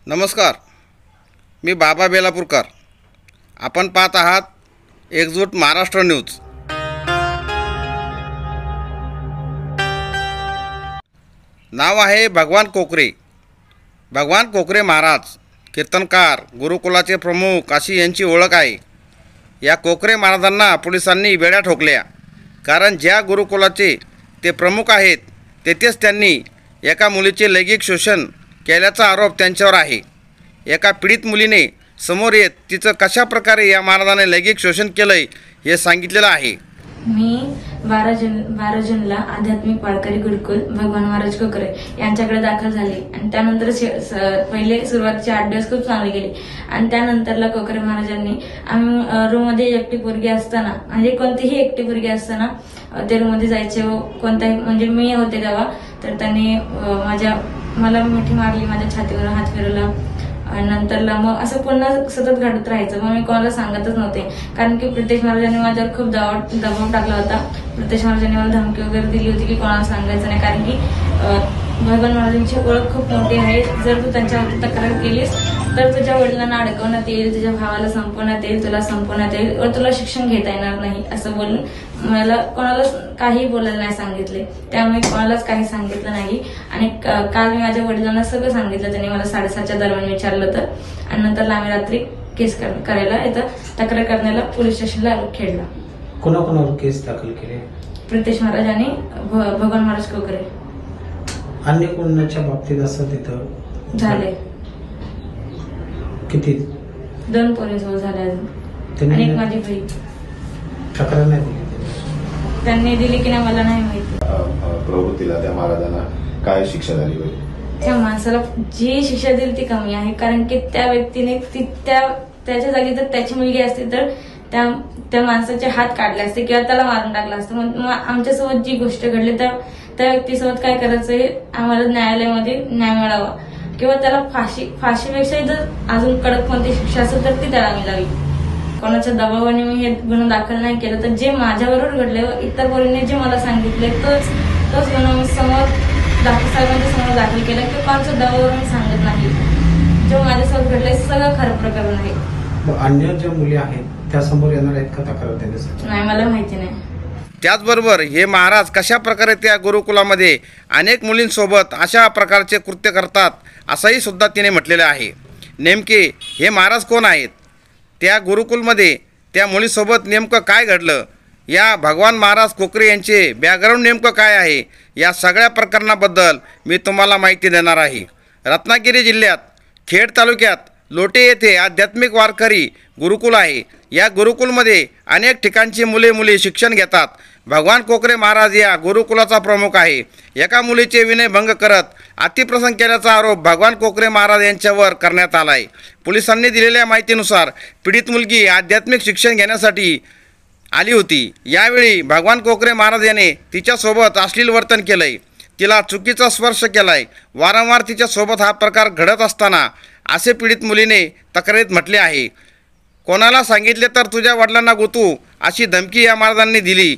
नमस्कार, मी बाबा बेलापूरकर. आपण पाहत आहात एकजूट महाराष्ट्र न्यूज. नाव आहे भगवान कोकरे. भगवान कोकरे महाराज कीर्तनकार, गुरुकुलाचे प्रमुख अशी यांची ओळख आहे. या कोकरे महाराजांना पोलिसांनी वेड्या ठोकल्या, कारण ज्या गुरुकुलाचे ते प्रमुख आहेत तेथेच त्यांनी एका मुलीचे लैंगिक शोषण केल्याचा आरोप त्यांच्यावर आहे. एका पीडित मुलीने समोर येत तिचं कशा प्रकारे या महाराजाने लैंगिक शोषण केलंय हे सांगितलेलं आहे. मी 12 जूनला आध्यात्मिक वारकरी गुरुकुल भगवान महाराज कोकरे यांच्याकडे दाखल झाले आणि त्यानंतर पहिले सुरुवातीचे 8 दिवस खूप चांगले गेले आणि त्यानंतरला कोकरे महाराजांनी आम्ही रूम मध्ये एकटी पोरगी असताना, म्हणजे कोणतीही एकटी पोरगी असताना ते रूम मध्ये जायचे व कोणताही, म्हणजे मी होते तेव्हा, तर त्यांनी मला मिठी मारली, माझ्या छातीवर हात फिरवला. नंतरला मग असं पुन्हा सतत घडत राहायचं. मग मी कोणाला सांगतच नव्हते, कारण की प्रत्यक्ष महाराजांनी माझ्यावर खूप दबाव टाकला होता. प्रत्यक्ष महाराजांनी मला धमकी वगैरे दिली होती की कोणाला सांगायचं नाही, कारण की भगवान महाराजांची ओळख खूप मोठी आहे. जर तू त्यांच्यावरती तक्रार केलीस तर तुझ्या वडिलांना अडकवण्यात येईल, तुझ्या भावाला संपवण्यात येईल, तुला संपवण्यात येईल व तुला शिक्षण घेता येणार नाही, असं बोलून मला कोणाला काही बोलायला नाही सांगितले. त्यामुळे कोणालाच काही सांगितलं नाही. आणि काल मी माझ्या वडिलांना सगळं सांगितलं. त्यांनी मला 7:30च्या दरम्यान विचारलं होतं आणि नंतर आम्ही रात्री केस करायला इथं तक्रार करण्याला पोलीस स्टेशनला खेळला. कोणाकोणावर केस दाखल केले? प्रत्यक्ष महाराज आणि भगवान महाराज कोकरे. अन्य कोणाच्या बाबतीत असं तिथं झाले? किती? 2 पोरींसोबत झाले अजून, आणि एक माझी बहीण. तक्रार नाही दिली त्यांनी दिली की नाही मला नाही माहिती. प्रवृत्तीला त्या महाराजांना काय शिक्षा झाली पाहिजे? त्या माणसाला जी शिक्षा दिली ती कमी आहे, कारण की त्या व्यक्तीने त्याच्या जागी जर त्याची मुलगी असती तर त्या माणसाचे हात काढले असते किंवा त्याला मारून टाकलं असतं. मग आमच्यासोबत जी गोष्ट घडली त्या व्यक्तीसोबत काय करायचं हे आम्हाला न्यायालयामध्ये न्याय मिळावा, किंवा त्याला फाशीपेक्षा जर अजून कडक कोणती शिक्षा असेल तर ती त्याला मिळावी. कोणाच्या दबावाने मी हे गुन्हा दाखल नाही केलं, तर जे माझ्याबरोबर घडले व इतर पोरींनी जे मला सांगितले तोच गुन्हा मी साहेबांच्या समोर दाखल केला, किंवा कोणाच्या दबावावर मी सांगत नाही. जो माझ्यासोबत घडले सगळं खरं प्रकरण आहे. अन्य ज्या मुली आहेत त्या समोर येणार आहेत का तक्रार देण्यासाठी? नाही, मला माहिती नाही. त्याचबरोबर हे महाराज कशा प्रकारे त्या गुरुकुलामध्ये अनेक मुलींसोबत अशा प्रकारचे कृत्य करतात असंही सुद्धा तिने म्हटलेलं आहे. नेमके हे महाराज कोण आहेत? त्या गुरुकुलमध्ये त्या मुलीसोबत नेमकं काय घडलं? या भगवान महाराज कोकरे यांचे बॅकग्राऊंड नेमकं काय आहे? या सगळ्या प्रकरणाबद्दल मी तुम्हाला माहिती देणार आहे. रत्नागिरी जिल्ह्यात खेड तालुक्यात लोटे येथे आध्यात्मिक वारकरी गुरुकुल आहे. या गुरुकुलमध्ये अनेक ठिकाणची मुली शिक्षण घेतात. भगवान कोकरे महाराज या गुरुकुलाचा प्रमुख आहे. एका मुलीचे विनयभंग करत अतिप्रसंग केल्याचा आरोप भगवान कोकरे महाराज यांच्यावर करण्यात आला आहे. पोलिसांनी दिलेल्या माहितीनुसार पीडित मुलगी आध्यात्मिक शिक्षण घेण्यासाठी आली होती. यावेळी भगवान कोकरे महाराज याने तिच्यासोबत अश्लील वर्तन केलंय, तिला चुकीचा स्पर्श केलाय. वारंवार तिच्यासोबत हा प्रकार घडत असताना असे पीडित मुलीने तक्रारीत म्हटले आहे. कोणाला सांगितले तर तुझ्या वडिलांना गोतू अशी धमकी या महाराजांनी दिली.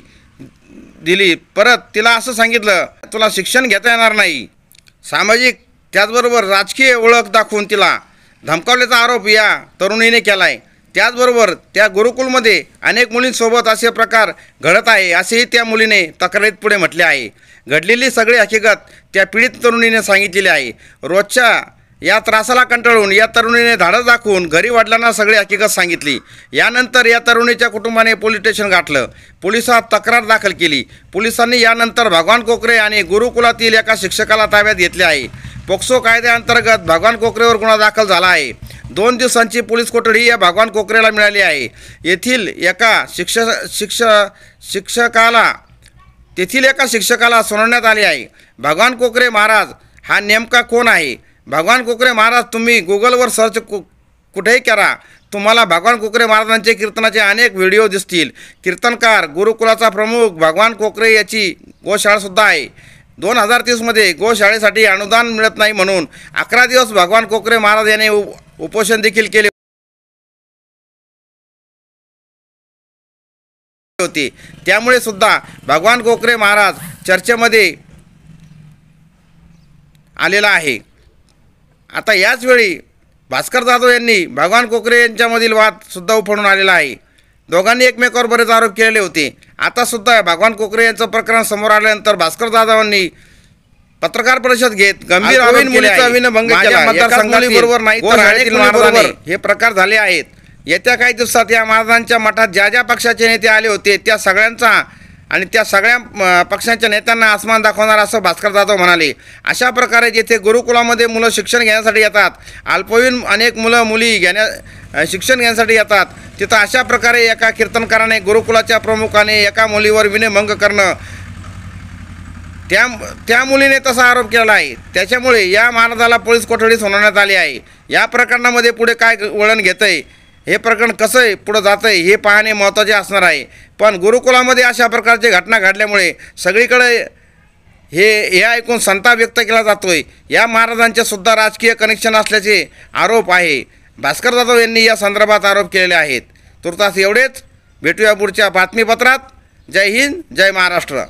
परत तिला असं सांगितलं, तुला शिक्षण घेता येणार नाही. सामाजिक त्याचबरोबर राजकीय ओळख दाखवून तिला धमकावल्याचा आरोप या तरुणीने केला आहे. त्याचबरोबर त्या गुरुकुलमध्ये अनेक मुलींसोबत असे प्रकार घडत आहे असेही त्या मुलीने तक्रारीत पुढे म्हटले आहे. घडलेली सगळी हकीकत त्या पीडित तरुणीने सांगितलेली आहे. रोजच्या या त्रासाला कंटाळून या तरुणीने धाडस दाखवून घरी वडिलांना सगळी हकीकत सांगितली. यानंतर या तरुणीच्या कुटुंबाने पोलीस स्टेशन गाठलं. पोलिसात तक्रार दाखल केली. पोलिसांनी यानंतर भगवान कोकरे आणि गुरुकुलातील एका शिक्षकाला ताब्यात घेतले आहे. पोक्सो कायद्याअंतर्गत भगवान कोकरेवर गुन्हा दाखल झाला आहे. 2 दिवसांची पोलीस कोठडी या भगवान कोकरेला मिळाली आहे. तेथील एका शिक्षकाला सुनावण्यात आली आहे. भगवान कोकरे महाराज हा नेमका कोण आहे? भगवान कोकरे महाराज तुम्ही गुगलवर सर्च कुठेही करा, तुम्हाला भगवान कोकरे महाराजांचे कीर्तनाचे अनेक व्हिडिओ दिसतील. कीर्तनकार, गुरुकुलाचा प्रमुख भगवान कोकरे याची गोशाळासुद्धा आहे. 2030मध्ये गोशाळेसाठी अनुदान मिळत नाही म्हणून 11 दिवस भगवान कोकरे महाराज यांनी उपोषण देखील केले होते. त्यामुळे सुद्धा भगवान कोकरे महाराज चर्चेमध्ये आलेला आहे. आता याच वेळी भास्कर जाधव यांनी भगवान कोकरे यांच्यामधील वाद सुद्धा उफाळून आलेला आहे. दोघांनी एकमेकावर बरेच आरोप केलेले होते. आता सुद्धा भगवान कोकरे यांचं प्रकरण समोर आल्यानंतर भास्कर जाधवांनी पत्रकार परिषद घेत गंभीर आरोप केले आहे. मतदारसंघाबरोबर नाही तर अनेक मुलींबरोबर हे प्रकार झाले आहेत. येत्या काही दिवसात या महाराजांच्या मठात ज्या ज्या पक्षाचे नेते आले होते त्या सगळ्यांचा आणि त्या सगळ्या पक्षांच्या नेत्यांना आसमान दाखवणार असं भास्कर जाधव म्हणाले. अशा प्रकारे जेथे गुरुकुलामध्ये मुलं शिक्षण घेण्यासाठी येतात, अल्पवयीन अनेक मुलं मुली शिक्षण घेण्यासाठी येतात, तिथं अशा प्रकारे एका कीर्तनकाराने गुरुकुलाच्या प्रमुखाने एका मुलीवर विनयभंग करणं, त्या मुलीने तसा आरोप केला आहे. त्याच्यामुळे या महाराजाला पोलीस कोठडीत सोडवण्यात आले आहे. या प्रकरणामध्ये पुढे काय वळण घेतंय, हे प्रकरण कसं आहे पुढं जातं आहे हे पाहणे महत्त्वाचे असणार आहे. पण गुरुकुलामध्ये अशा प्रकारची घटना घडल्यामुळे सगळीकडे हे ऐकून संताप व्यक्त केला जातो आहे. या महाराजांचे सुद्धा राजकीय कनेक्शन असल्याचे आरोप आहे. भास्कर जाधव यांनी या संदर्भात आरोप केलेले आहेत. तुर्तास एवढेच. भेटूया पुढच्या बातमीपत्रात. जय हिंद, जय महाराष्ट्र.